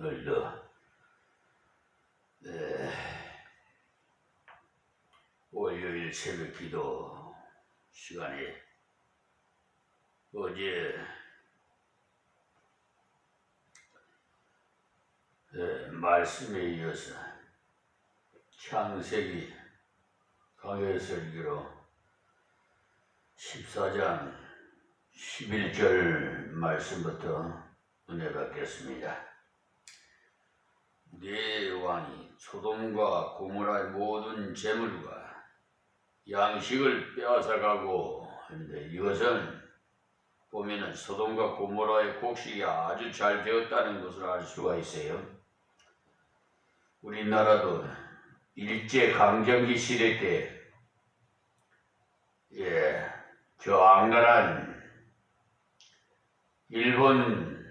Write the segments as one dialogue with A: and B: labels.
A: 오늘도 월요일 새벽 기도 시간에 어제 말씀에 이어서 창세기 강해설기로 14장 11절 말씀부터 은혜 받겠습니다. 네 왕이 소돔과 고모라의 모든 재물과 양식을 빼앗아가고 하는데, 이것은 보면은 소돔과 고모라의 곡식이 아주 잘 되었다는 것을 알 수가 있어요. 우리나라도 일제 강점기 시대 때 저 안간한 일본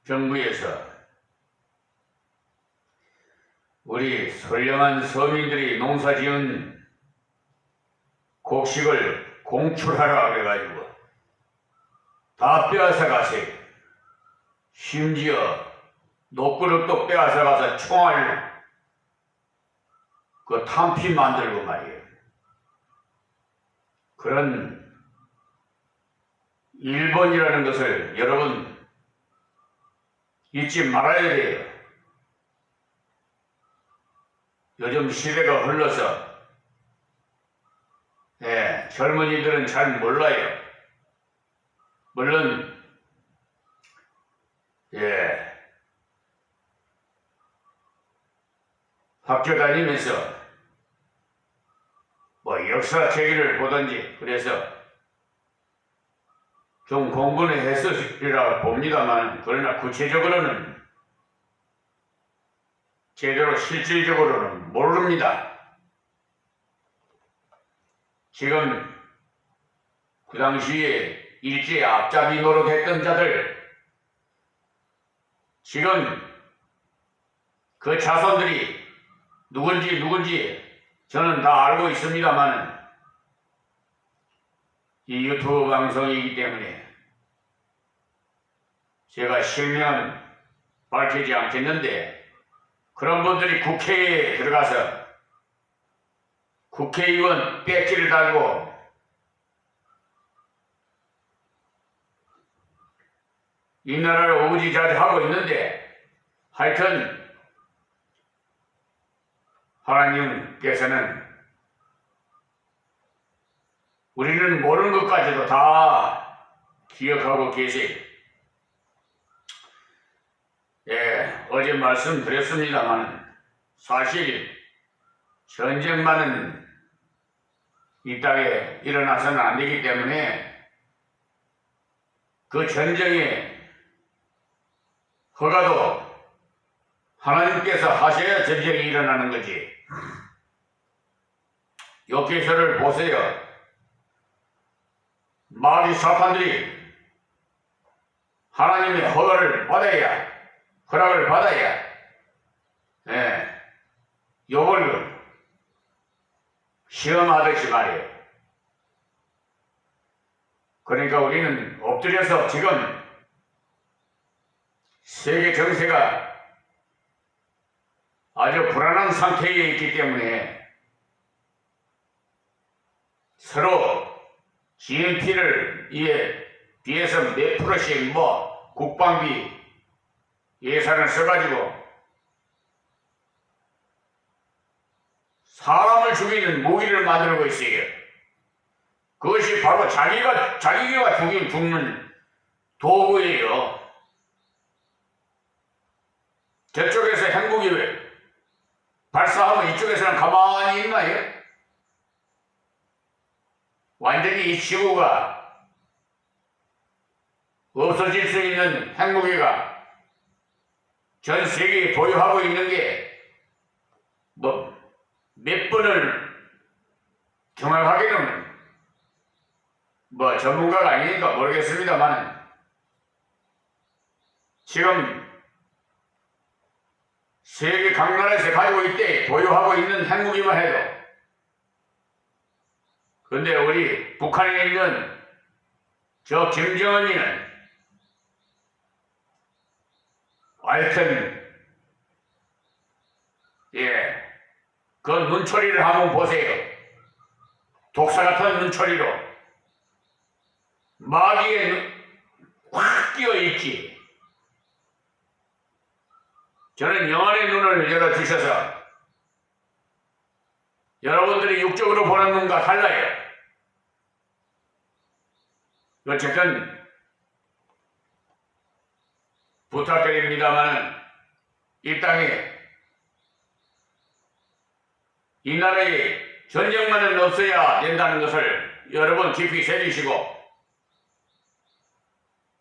A: 정부에서 우리 선량한 서민들이 농사지은 곡식을 공출하라 그래가지고 다 빼앗아 가세요. 심지어 녹그릇도 빼앗아 가서 총알 그 탄피 만들고 말이에요. 그런 일본이라는 것을 여러분 잊지 말아야 돼요. 요즘 시대가 흘러서 젊은이들은 잘 몰라요. 물론 학교 다니면서 뭐 역사책을 보든지 그래서 좀 공부는 했으리라 봅니다만, 그러나 구체적으로는 제대로 실질적으로는 모릅니다. 지금 그 당시에 일제의 앞잡이 노릇했던 자들, 지금 그 자손들이 누군지 저는 다 알고 있습니다만, 이 유튜브 방송이기 때문에 제가 실명은 밝히지 않겠는데, 그런 분들이 국회에 들어가서 국회의원 배지를 달고 이 나라를 오지자지하고 있는데, 하여튼 하나님께서는 우리는 모르는 것까지도 다 기억하고 계세요. 어제 말씀드렸습니다만, 사실 전쟁만은 이 땅에 일어나서는 안 되기 때문에 그 전쟁의 허가도 하나님께서 하셔야 전쟁이 일어나는 거지. 욥기서를 보세요. 마귀 사탄들이 하나님의 허락을 받아야 욥을 시험하듯이 말이에요. 그러니까 우리는 엎드려서 지금 세계 정세가 아주 불안한 상태에 있기 때문에 서로 GNP를 비해서 몇 프로씩 국방비 예산을 써가지고 사람을 죽이는 무기를 만들고 있어요. 그것이 바로 자기가 죽는 도구예요. 저쪽에서 핵무기 발사하면 이쪽에서는 가만히 있나요? 완전히 이 지구가 없어질 수 있는 핵무기가 전 세계에 보유하고 있는 게 몇 번을 정확하게는 전문가가 아니니까 모르겠습니다만, 지금 세계 각 나라에서 가지고 있대 보유하고 있는 핵무기만 해도. 근데 우리 북한에 있는 저 김정은이는 하여튼 그 눈초리를 한번 보세요. 독사 같은 눈초리로 마귀에 확 끼어 있지. 저는 영안의 눈을 열어주셔서 여러분들이 육적으로 보는 눈과 달라요. 어쨌든 부탁드립니다마는 이 땅에 이 나라에 전쟁만은 없어야 된다는 것을 여러분 깊이 새기시고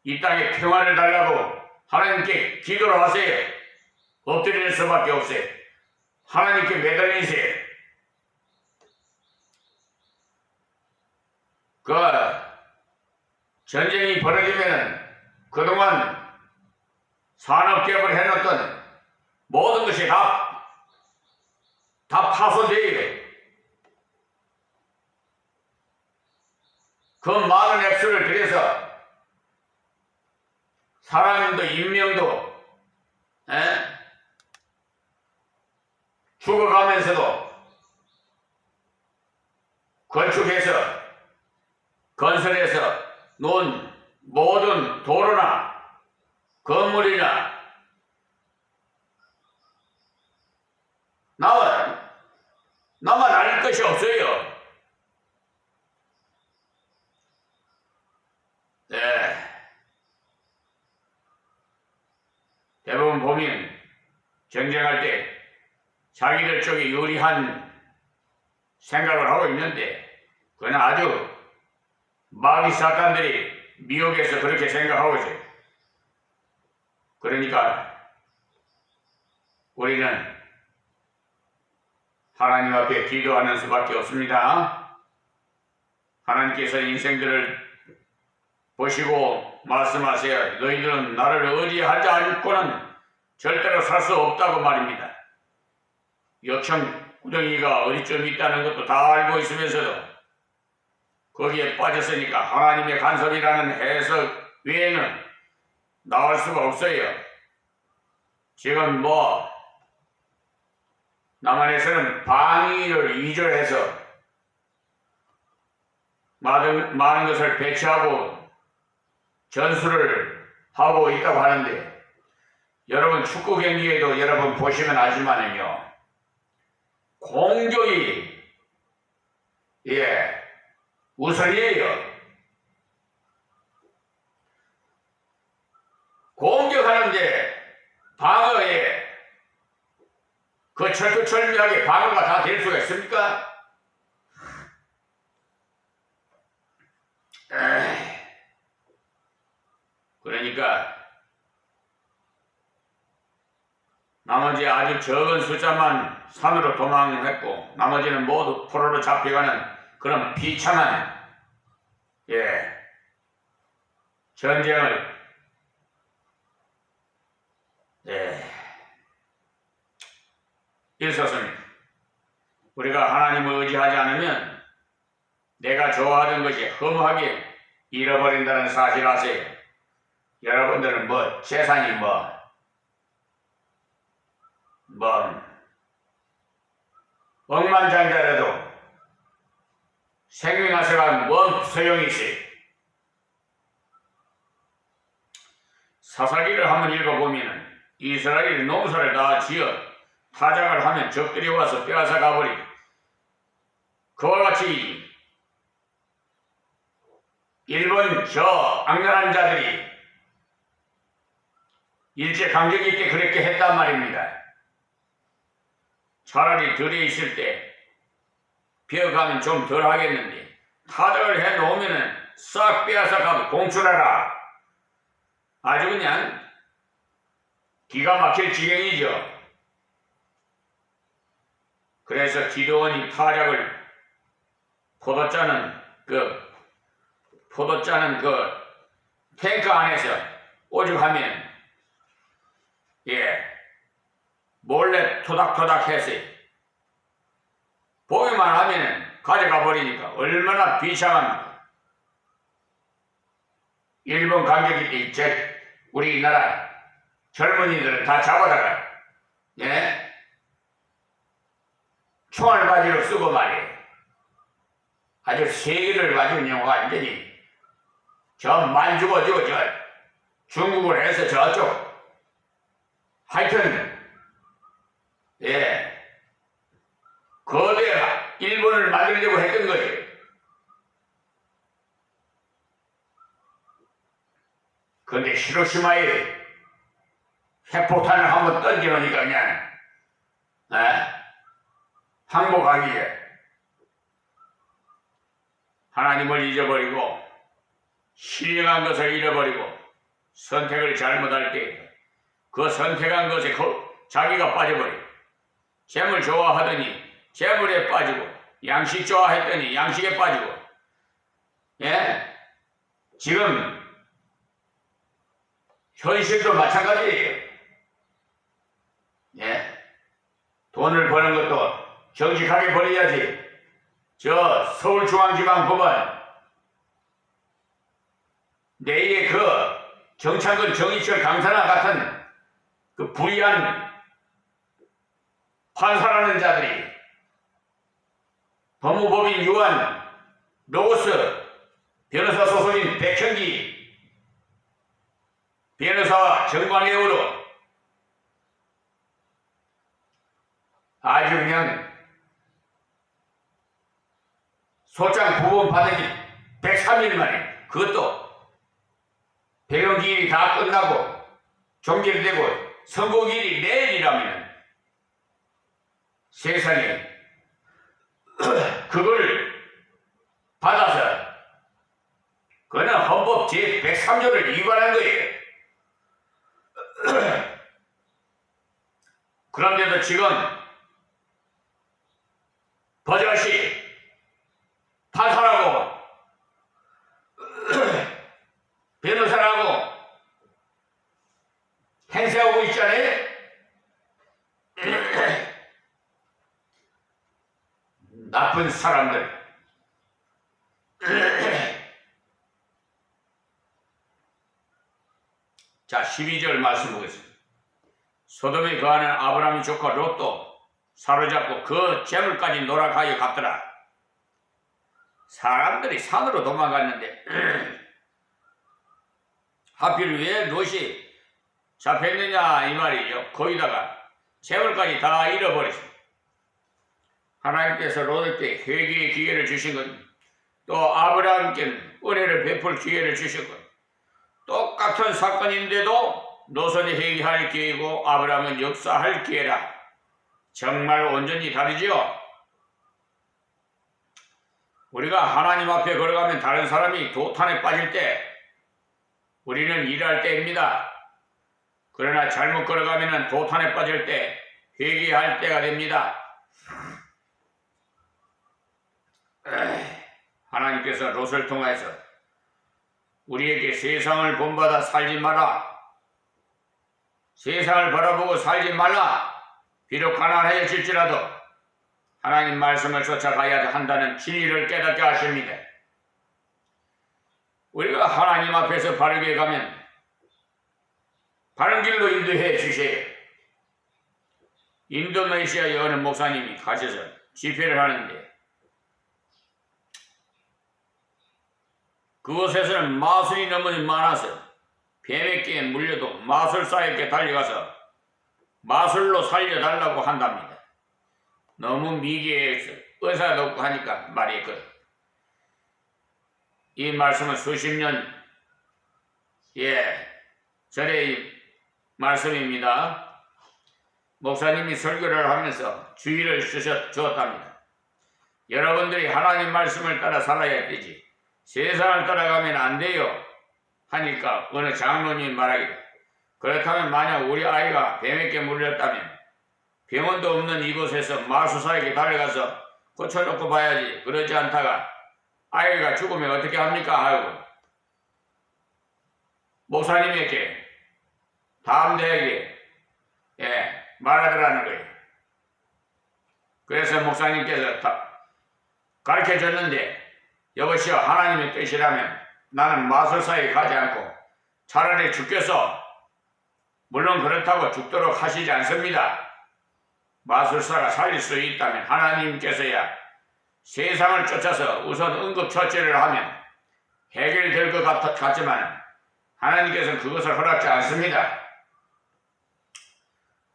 A: 이 땅에 평화를 달라고 하나님께 기도를 하세요. 엎드릴 수밖에 없어요. 하나님께 매달리세요. 그 전쟁이 벌어지면 그동안 산업개혁을 해놓던 모든 것이 다 파손돼요. 그 많은 액수를 들여서 사람도 인명도 죽어가면서도 건축해서 건설해서 놓은 모든 도로나 건물이나 나만 알 것이 없어요. 네. 대부분 보면 경쟁할 때 자기들 쪽이 유리한 생각을 하고 있는데 그건 아주 마귀 사탄들이 미혹해서 그렇게 생각하고 있어요. 그러니까 우리는 하나님 앞에 기도하는 수밖에 없습니다. 하나님께서 인생들을 보시고 말씀하세요. 너희들은 나를 의지하지 않고는 절대로 살 수 없다고 말입니다. 역청 구덩이가 어디쯤 있다는 것도 다 알고 있으면서도 거기에 빠졌으니까 하나님의 간섭이라는 해석 외에는 나올 수가 없어요. 지금 남한에서는 방위를 위조해서 많은 것을 배치하고 전술을 하고 있다고 하는데 여러분 축구 경기에도 여러분 보시면 알지만은요 공격이 우선이에요. 공격하는데 방어에 그 철두철미하게 방어가 다 될 수가 있습니까? 그러니까 나머지 아주 적은 숫자만 산으로 도망했고 나머지는 모두 포로로 잡혀가는 그런 비참한 전쟁을 있었습니다. 우리가 하나님을 의지하지 않으면 내가 좋아하던 것이 허무하게 잃어버린다는 사실 아세요? 여러분들은 재산이 억만장자라도 생명하세가 뭔 소용이 있어요? 사사기를 한번 읽어보면 이스라엘이 농사를 다 지어 타작을 하면 적들이 와서 빼앗아 가버리고 그와 같이 일본 저 악랄한 자들이 일제 강점기 있게 그렇게 했단 말입니다. 차라리 들에 있을 때 비어가면 좀 덜 하겠는데 타작을 해놓으면 싹 빼앗아 가고 공출하라. 아주 그냥 기가 막힐 지경이죠. 그래서 기도원이 타작을 포도 짜는 탱크 안에서 오죽하면 몰래 토닥토닥 했어요. 보기만 하면 가져가 버리니까 얼마나 비참합니까? 일본 강점기 때 우리나라 젊은이들은 다 잡아다가 총알바지로 쓰고 말이에요. 아주 세계를 가지고 그냥 완전히 저 만주고 저 중국을 해서 저쪽 하여튼 거대 일본을 만들려고 했던 거예요. 그런데 히로시마에 핵폭탄을 한번 던져놓으니까 그냥 항복하기에 하나님을 잊어버리고 신령한 것을 잃어버리고 선택을 잘못할 때 그 선택한 것에 자기가 빠져버리고 재물 좋아하더니 재물에 빠지고 양식 좋아했더니 양식에 빠지고 지금 현실도 마찬가지예요. 돈을 버는 것도 정직하게 벌어야지. 저 서울중앙지방법원 내일의 그 정창근 정의철 강산화 같은 그 불의한 판사라는 자들이 법무법인 유한 로고스 변호사 소속인 백현기 변호사와 정광혜우로 아주 그냥 소장 구원 받은 지 103일 만에 그것도 배경기일이 다 끝나고 종결되고 선고기일이 내일이라면 세상에 그걸 받아서 그거는 헌법 제103조를 위반한 거예요. 그런데도 지금 버젓이 판사라고 변호사라고 행세하고 있잖아요. 나쁜 사람들. 자, 12절 말씀 보겠습니다. 소돔에 거하는 아브라함의 조카 롯도 사로잡고 그 재물까지 노락하여 갔더라. 사람들이 산으로 도망갔는데 하필 왜 롯이 잡혔느냐 이 말이죠. 거기다가 재물까지 다 잃어버렸습니다. 하나님께서 롯에게 회개의 기회를 주신 건 또 아브라함께는 은혜를 베풀 기회를 주신 것. 똑같은 사건인데도 롯은 회개할 기회이고 아브라함은 역사할 기회라. 정말 온전히 다르죠. 우리가 하나님 앞에 걸어가면 다른 사람이 도탄에 빠질 때 우리는 일할 때입니다. 그러나 잘못 걸어가면 도탄에 빠질 때 회개할 때가 됩니다. 하나님께서 롯을 통해서 우리에게 세상을 본받아 살지 마라. 세상을 바라보고 살지 말라. 비록 가난해질지라도 하나님 말씀을 쫓아가야 한다는 진리를 깨닫게 하십니다. 우리가 하나님 앞에서 바르게 가면 바른 길로 인도해 주세요. 인도네시아의 어느 목사님이 가셔서 집회를 하는데 그곳에서는 마술이 너무 많아서 뱀에게 물려도 마술사에게 달려가서 마술로 살려달라고 한답니다. 너무 미개해서 의사도 없고 하니까 말이 이 말씀은 수십 년 전의 말씀입니다. 목사님이 설교를 하면서 주의를 주었답니다. 여러분들이 하나님 말씀을 따라 살아야 되지 세상을 따라가면 안 돼요 하니까 어느 장로님이 말하기를 그렇다면 만약 우리 아이가 뱀에게 물렸다면 병원도 없는 이곳에서 마술사에게 달려가서 고쳐놓고 봐야지. 그러지 않다가 아이가 죽으면 어떻게 합니까? 하고 목사님에게 다음 대에게 말하더라는 거예요. 그래서 목사님께서 가르쳐줬는데 여보시오 하나님의 뜻이라면 나는 마술사에 가지 않고 차라리 주께서 물론 그렇다고 죽도록 하시지 않습니다. 마술사가 살릴 수 있다면 하나님께서야 세상을 쫓아서 우선 응급처치를 하면 해결될 것 같지만 하나님께서는 그것을 허락지 않습니다.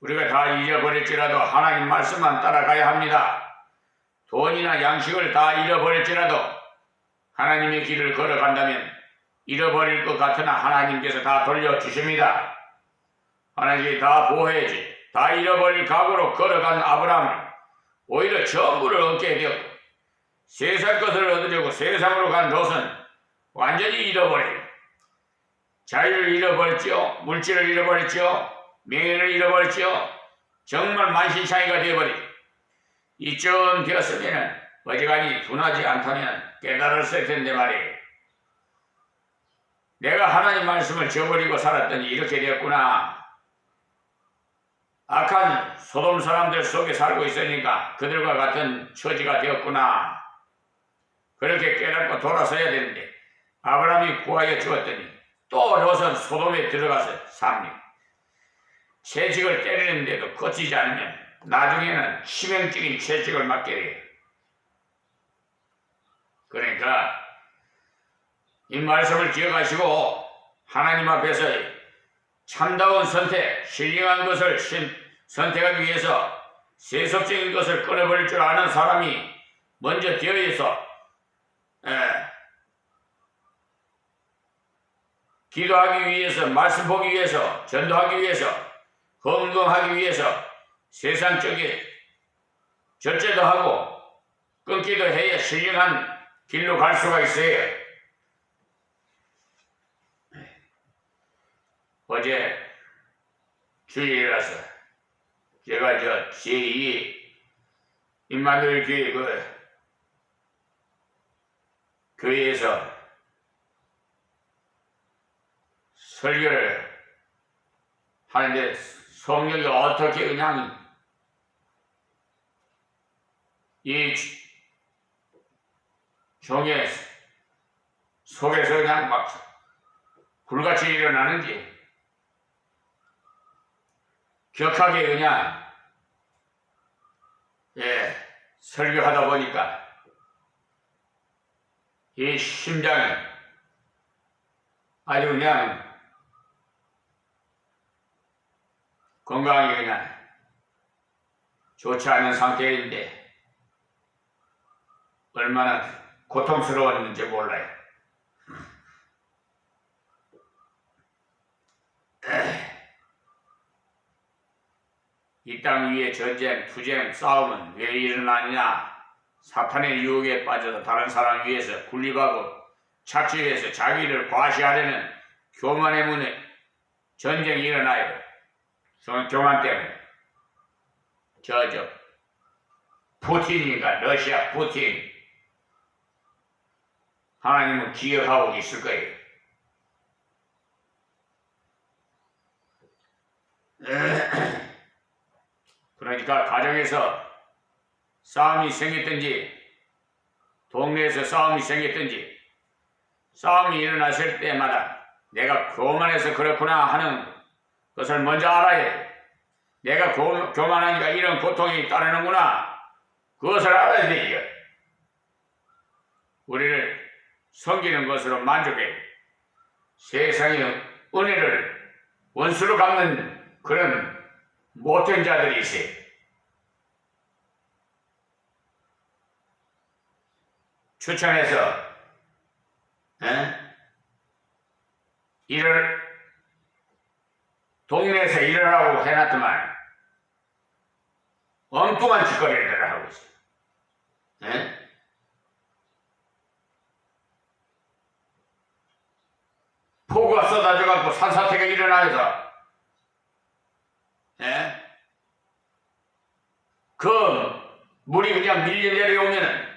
A: 우리가 다 잊어버릴지라도 하나님 말씀만 따라가야 합니다. 돈이나 양식을 다 잃어버릴지라도 하나님의 길을 걸어간다면 잃어버릴 것 같으나 하나님께서 다 돌려주십니다. 하나님이 다 보호해야지. 다 잃어버릴 각오로 걸어간 아브라함은 오히려 전부를 얻게 되었고 세상 것을 얻으려고 세상으로 간 롯은 완전히 잃어버려요. 자유를 잃어버렸지요. 물질을 잃어버렸지요. 명예를 잃어버렸지요. 정말 만신창이가 되어버리죠. 이쯤 되었으면 어지간히 둔하지 않다면 깨달았을 텐데 말이에요. 내가 하나님 말씀을 저버리고 살았더니 이렇게 되었구나. 악한 소돔 사람들 속에 살고 있으니까 그들과 같은 처지가 되었구나. 그렇게 깨닫고 돌아서야 되는데 아브라함이 구하여 주었더니 또 롯은 소돔에 들어가서 삽니다. 채찍을 때리는데도 거치지 않으면 나중에는 치명적인 채찍을 맞게 돼요. 그러니까 이 말씀을 기억하시고 하나님 앞에서 참다운 선택, 신령한 것을 선택하기 위해서 세속적인 것을 끊어버릴 줄 아는 사람이 먼저 되어 있어 기도하기 위해서, 말씀 보기 위해서, 전도하기 위해서, 건강하기 위해서 세상 쪽에 절제도 하고 끊기도 해야 신령한 길로 갈 수가 있어요. 어제 주일이라서 제가 제2 임마누엘 교회 교회에서 설교를 하는데 성령이 어떻게 그냥 이 종의 속에서 그냥 막 불같이 일어나는지 격하게 그냥 설교하다 보니까 이 심장이 아주 그냥 건강이 그냥 좋지 않은 상태인데 얼마나 고통스러웠는지 몰라요. 이 땅 위에 전쟁, 투쟁, 싸움은 왜 일어나느냐? 사탄의 유혹에 빠져서 다른 사람 위해서 군립하고 착취해서 자기를 과시하려는 교만의 문에 전쟁이 일어나요. 교만 때문에. 푸틴이니까 러시아 푸틴. 하나님은 기억하고 있을 거예요. 그러니까 가정에서 싸움이 생겼든지 동네에서 싸움이 생겼든지 싸움이 일어났을 때마다 내가 교만해서 그렇구나 하는 것을 먼저 알아야 해. 내가 교만하니까 이런 고통이 따르는구나. 그것을 알아야 돼. 이거. 우리를 섬기는 것으로 만족해. 세상의 은혜를 원수로 갚는 그런 못된 자들이 있어요. 추천해서 일을 동네에서 일을 하고 해놨더만 엉뚱한 짓거리를 하고 있어요. 폭우가 쏟아져갖고 산사태가 일어나서 그 물이 그냥 밀려 내려오면은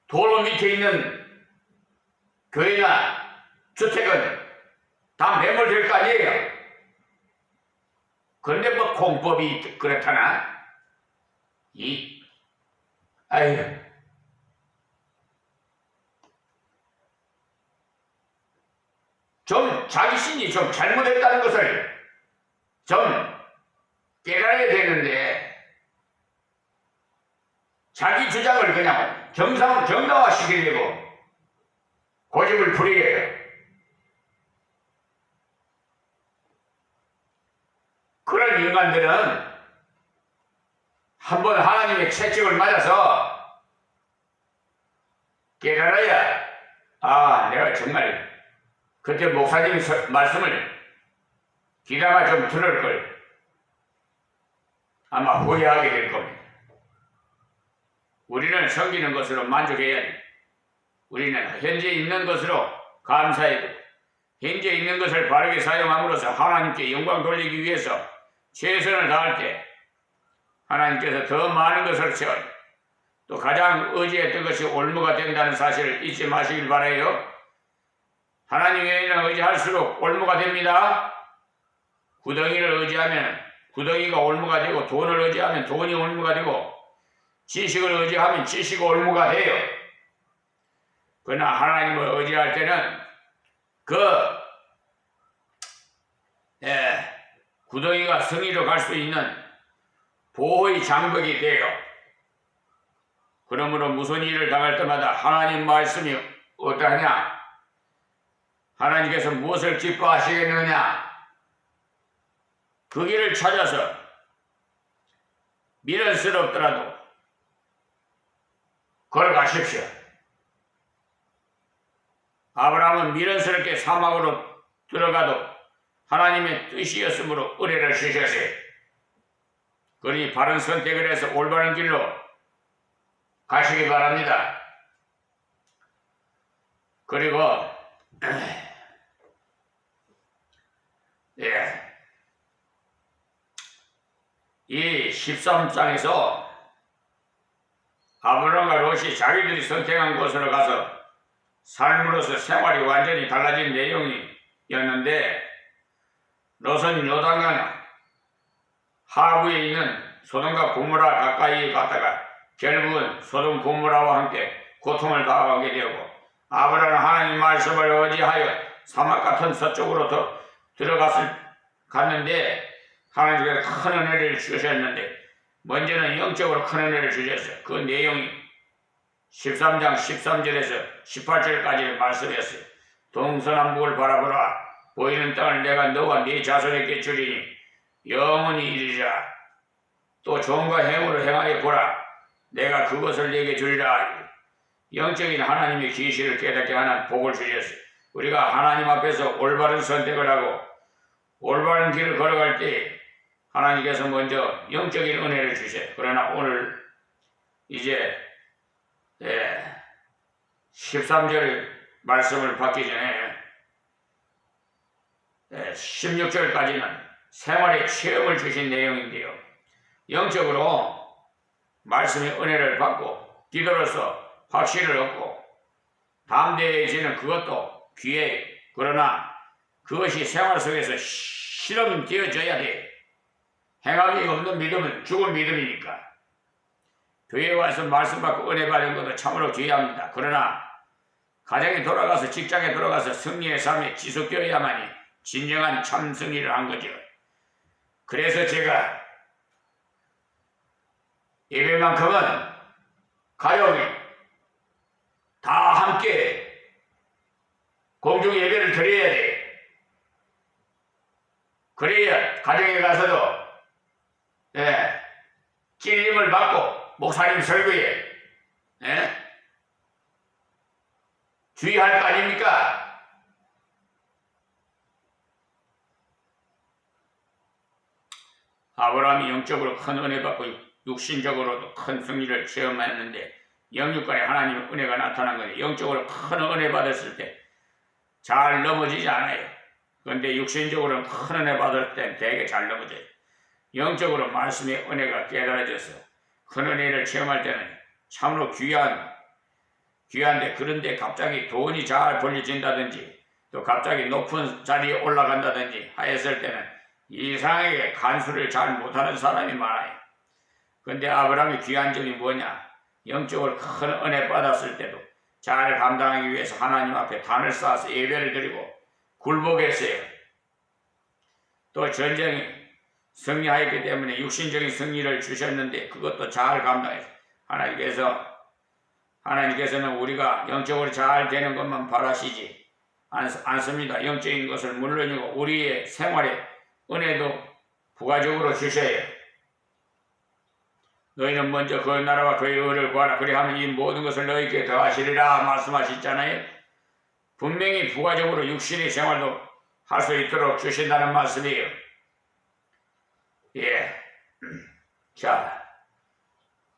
A: 도로 밑에 있는 교회나 주택은 다 매몰될 거 아니에요. 그런데 뭐 공법이 그렇다나? 아유. 좀 자기 신이 좀 잘못했다는 것을 좀 깨달아야 되는데 자기 주장을 그냥 정당화시키려고 고집을 부리게 해요. 그런 인간들은 한번 하나님의 채찍을 맞아서 깨달아야 내가 정말 그때 목사님 말씀을 귀담아 좀 들을 걸 아마 후회하게 될 겁니다. 우리는 섬기는 것으로 만족해야 돼. 우리는 현재 있는 것으로 감사해야 돼. 현재 있는 것을 바르게 사용함으로써 하나님께 영광 돌리기 위해서 최선을 다할 때 하나님께서 더 많은 것을 채워요. 또 가장 의지했던 것이 올무가 된다는 사실을 잊지 마시길 바라요. 하나님 외에는 의지할수록 올무가 됩니다. 구덩이를 의지하면 구덩이가 올무가 되고, 돈을 의지하면 돈이 올무가 되고, 지식을 의지하면 지식이 올무가 돼요. 그러나 하나님을 의지할 때는 구덩이가 승리로 갈 수 있는 보호의 장벽이 돼요. 그러므로 무슨 일을 당할 때마다 하나님 말씀이 어떠하냐? 하나님께서 무엇을 기뻐하시겠느냐? 그 길을 찾아서 미련스럽더라도 걸어가십시오. 아브라함은 미련스럽게 사막으로 들어가도 하나님의 뜻이었으므로 의뢰를 주셨어요. 그러니 바른 선택을 해서 올바른 길로 가시기 바랍니다. 그리고 이 13장에서 아브라함과 롯이 자기들이 선택한 곳으로 가서 삶으로서 생활이 완전히 달라진 내용이었는데, 롯은 요단강 하부에 있는 소돔과 고모라 가까이 갔다가 결국은 소돔 고모라와 함께 고통을 당하게 되고, 아브라함은 하나님 말씀을 의지하여 사막 같은 서쪽으로 갔는데 하나님께서 큰 은혜를 주셨는데, 먼저는 영적으로 큰 은혜를 주셨어요. 그 내용이 13장 13절에서 18절까지 말씀했어요. 동서남북을 바라보라. 보이는 땅을 내가 너와 네 자손에게 주리니 영원히 이르리라. 또 종과 행으로 행하여 보라. 내가 그것을 네게 주리라. 영적인 하나님의 계시를 깨닫게 하는 복을 주셨어요. 우리가 하나님 앞에서 올바른 선택을 하고 올바른 길을 걸어갈 때 하나님께서 먼저 영적인 은혜를 주셔요. 그러나 오늘 이제 13절 말씀을 받기 전에 16절까지는 생활의 체험을 주신 내용인데요. 영적으로 말씀의 은혜를 받고 기도로서 확신을 얻고 담대해지는 그것도 귀해요. 그러나 그것이 생활 속에서 실험되어져야 돼. 행함이 없는 믿음은 죽은 믿음이니까. 교회에 와서 말씀 받고 은혜 받는 것도 참으로 귀합니다. 그러나 가정에 돌아가서 직장에 돌아가서 승리의 삶에 지속되어야만이 진정한 참 승리를 한 거죠. 그래서 제가 예배만큼은 가족이 다 함께 공중 예배를 드려야 돼. 그래야 가정에 가서도 찔림을 받고 목사님 설교에 주의할 거 아닙니까? 아브라함이 영적으로 큰 은혜 받고 육신적으로도 큰 승리를 체험했는데 영육간에 하나님의 은혜가 나타난 거예요. 영적으로 큰 은혜 받았을 때 잘 넘어지지 않아요. 그런데 육신적으로는 큰 은혜 받을 땐 되게 잘 넘어져요. 영적으로 말씀의 은혜가 깨달아져서 큰 은혜를 체험할 때는 참으로 귀한데, 그런데 갑자기 돈이 잘 벌려진다든지 또 갑자기 높은 자리에 올라간다든지 하였을 때는 이상하게 간수를 잘 못하는 사람이 많아요. 그런데 아브라함의 귀한 점이 뭐냐? 영적으로 큰 은혜 받았을 때도 잘 감당하기 위해서 하나님 앞에 단을 쌓아서 예배를 드리고 굴복했어요. 또 전쟁이 승리하였기 때문에 육신적인 승리를 주셨는데 그것도 잘 감당해서 하나님께서는 우리가 영적으로 잘 되는 것만 바라시지 않습니다. 영적인 것을 물론이고 우리의 생활에 은혜도 부가적으로 주셔야 해요. 너희는 먼저 그 나라와 그의 의를 구하라. 그리하면 이 모든 것을 너희에게 더하시리라 말씀하셨잖아요. 분명히 부가적으로 육신의 생활도 할 수 있도록 주신다는 말씀이에요. 예. 자,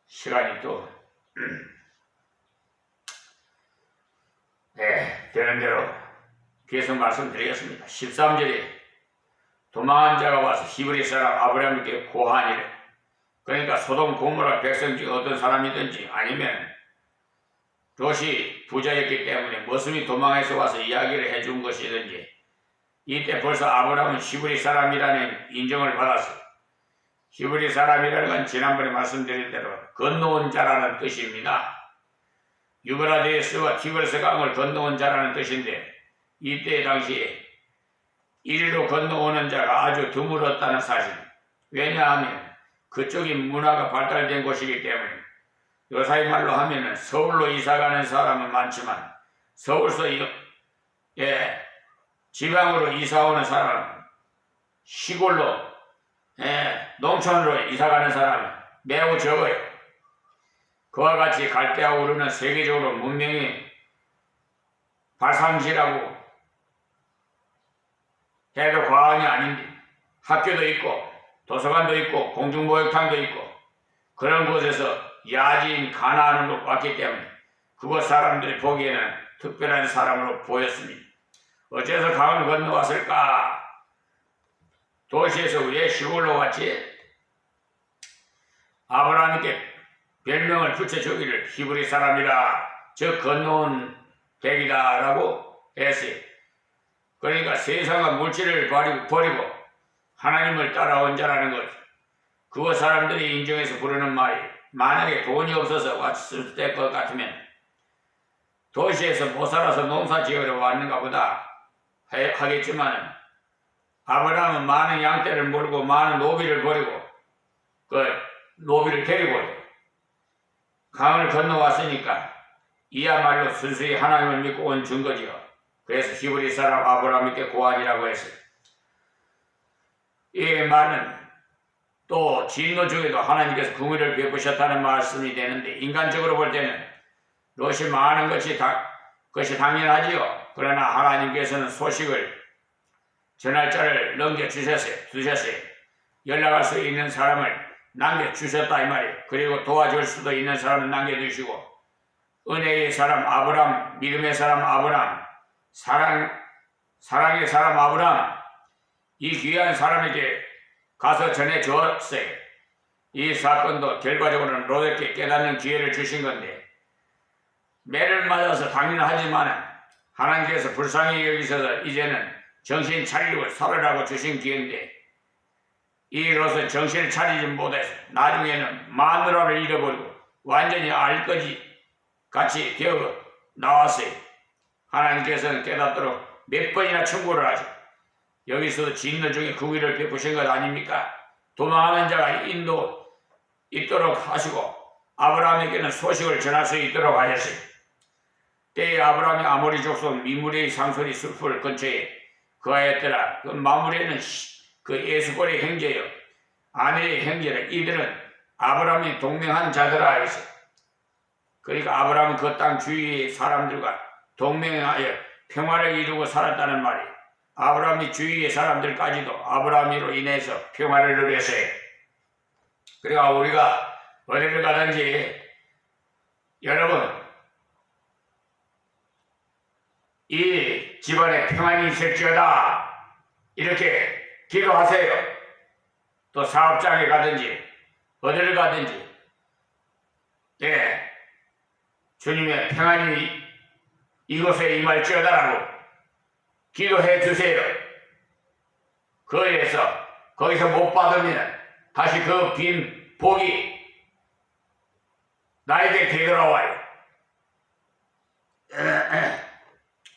A: 시간이 또 되는 대로 계속 말씀드리겠습니다. 13절에 도망한 자가 와서 히브리 사람 아브라함에게 고하니라. 그러니까 소돔 고모라 백성 중 어떤 사람이든지 아니면 롯이 부자였기 때문에 머슴이 도망해서 와서 이야기를 해준 것이든지 이때 벌써 아브라함은 히브리 사람이라는 인정을 받았어요. 히브리 사람이라는 건 지난번에 말씀드린 대로 건너온 자라는 뜻입니다. 유브라데스와 티그리스 강을 건너온 자라는 뜻인데 이때 당시에 이리로 건너오는 자가 아주 드물었다는 사실. 왜냐하면 그쪽이 문화가 발달된 곳이기 때문에 요사이 말로 하면은 서울로 이사가는 사람은 많지만 서울서 지방으로 이사오는 사람은 시골로 농촌으로 이사가는 사람은 매우 적어요. 그와 같이 갈대아 우르는 세계적으로 문명이 발상지라고 해도 과언이 아닌데 학교도 있고 도서관도 있고 공중목욕탕도 있고 그런 곳에서 야지인 가나안으로 왔기 때문에 그곳 사람들이 보기에는 특별한 사람으로 보였습니다. 어째서 강을 건너왔을까? 도시에서 왜 시골로 왔지? 아브라함께 별명을 붙여주기를 히브리 사람이라 즉 건너온 백이다 라고 했어요. 그러니까 세상과 물질을 버리고 하나님을 따라온 자라는 것. 그거 사람들이 인정해서 부르는 말이 만약에 돈이 없어서 왔을 때 것 같으면 도시에서 못 살아서 농사 지으러 왔는가 보다 하겠지만 아브라함은 많은 양떼를 몰고 많은 노비를 버리고 그 노비를 데리고 강을 건너왔으니까 이야말로 순수히 하나님을 믿고 온 증거지요. 그래서 히브리 사람 아브라함께 고하니라고 했어요. 이 말은 또 진노 중에도 하나님께서 긍휼을 베푸셨다는 말씀이 되는데 인간적으로 볼 때는 롯이 많은 것이 당연하지요. 그러나 하나님께서는 소식을 전할 자를 두셨어요. 연락할 수 있는 사람을 남겨주셨다 이 말이에요. 그리고 도와줄 수도 있는 사람을 남겨두시고 은혜의 사람 아브라함, 믿음의 사람 아브라함, 사랑의 사람 아브라함 이 귀한 사람에게 가서 전해주었어요. 이 사건도 결과적으로는 롯에게 깨닫는 기회를 주신 건데 매를 맞아서 당연하지만 하나님께서 불쌍히 여기셔서 이제는 정신 차리고 살으라고 주신 기회인데 이 롯은 정신을 차리지 못해서 나중에는 마누라를 잃어버리고 완전히 알거지 같이 되어 나왔어요. 하나님께서는 깨닫도록 몇 번이나 충고를 하죠. 여기서도 진노 중에 긍휼을 베푸신 것 아닙니까? 도망하는 자가 인도 있도록 하시고 아브라함에게는 소식을 전할 수 있도록 하셨어요. 때에 아브라함이 아모리 족속 미므레의 상소리 숲을 근처에 거하였더라. 그 마므레는 그 에스골의 형제요 아내의 형제라. 이들은 아브라함이 동맹한 자들아 하였어요. 그러니까 아브라함은 그 땅 주위의 사람들과 동맹하여 평화를 이루고 살았다는 말이에요. 아브라함이 주위의 사람들까지도 아브라함으로 인해서 평화를 누렸어요. 그러니까 우리가 어디를 가든지 여러분 이 집안에 평안이 있을지어다 이렇게 기도하세요. 또 사업장에 가든지 어디를 가든지 주님의 평안이 이곳에 임할지어다라고 기도해 주세요. 거기서 못 받으면 다시 그 빈 복이 나에게 되돌아와요.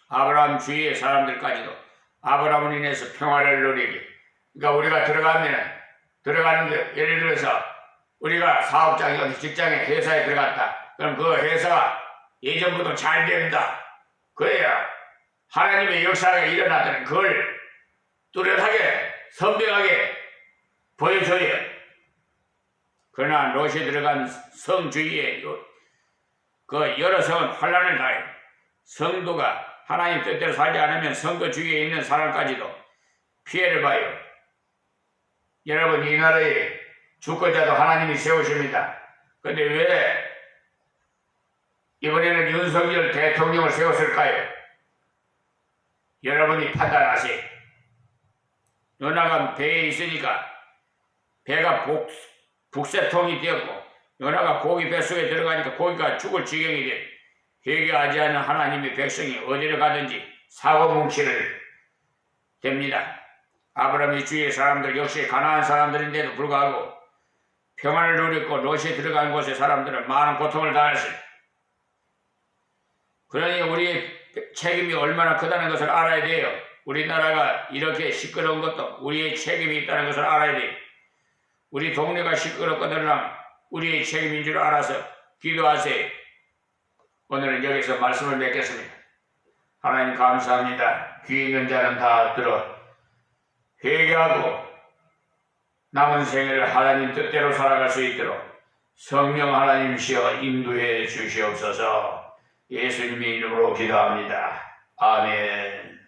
A: 아브라함 주위의 사람들까지도 아브라함을 인해서 평화를 누리기. 그러니까 우리가 들어가면
B: 들어가는데, 예를 들어서 우리가 사업장에 어디 직장에 회사에 들어갔다. 그럼 그 회사가 예전부터 잘 된다. 그래야 하나님의 역사가 일어나더니 그걸 뚜렷하게 선명하게 보여줘요. 그러나 롯이 들어간 성 주위에 그 여러 성은 환란을 당해요. 성도가 하나님 뜻대로 살지 않으면 성도 주위에 있는 사람까지도 피해를 봐요. 여러분, 이 나라에 주권자도 하나님이 세우십니다. 근데 왜 이번에는 윤석열 대통령을 세웠을까요? 여러분이 판단하세요. 연하가 배에 있으니까 배가 북새통이 되었고, 연하가 고기 뱃속에 들어가니까 고기가 죽을 지경이 돼. 회개하지 않은 하나님의 백성이 어디를 가든지 사고뭉치를 됩니다. 아브라함의 주위의 사람들 역시 가나안 사람들인데도 불구하고 평안을 누렸고, 롯이 들어간 곳의 사람들은 많은 고통을 당했어요. 그러니 우리의 책임이 얼마나 크다는 것을 알아야 돼요. 우리나라가 이렇게 시끄러운 것도 우리의 책임이 있다는 것을 알아야 돼요. 우리 동네가 시끄럽거든 우리의 책임인 줄 알아서 기도하세요. 오늘은 여기서 말씀을 맺겠습니다. 하나님 감사합니다. 귀 있는 자는 다 들어 회개하고 남은 생애를 하나님 뜻대로 살아갈 수 있도록 성령 하나님이시여 인도해 주시옵소서. 예수님의 이름으로 기도합니다. 아멘.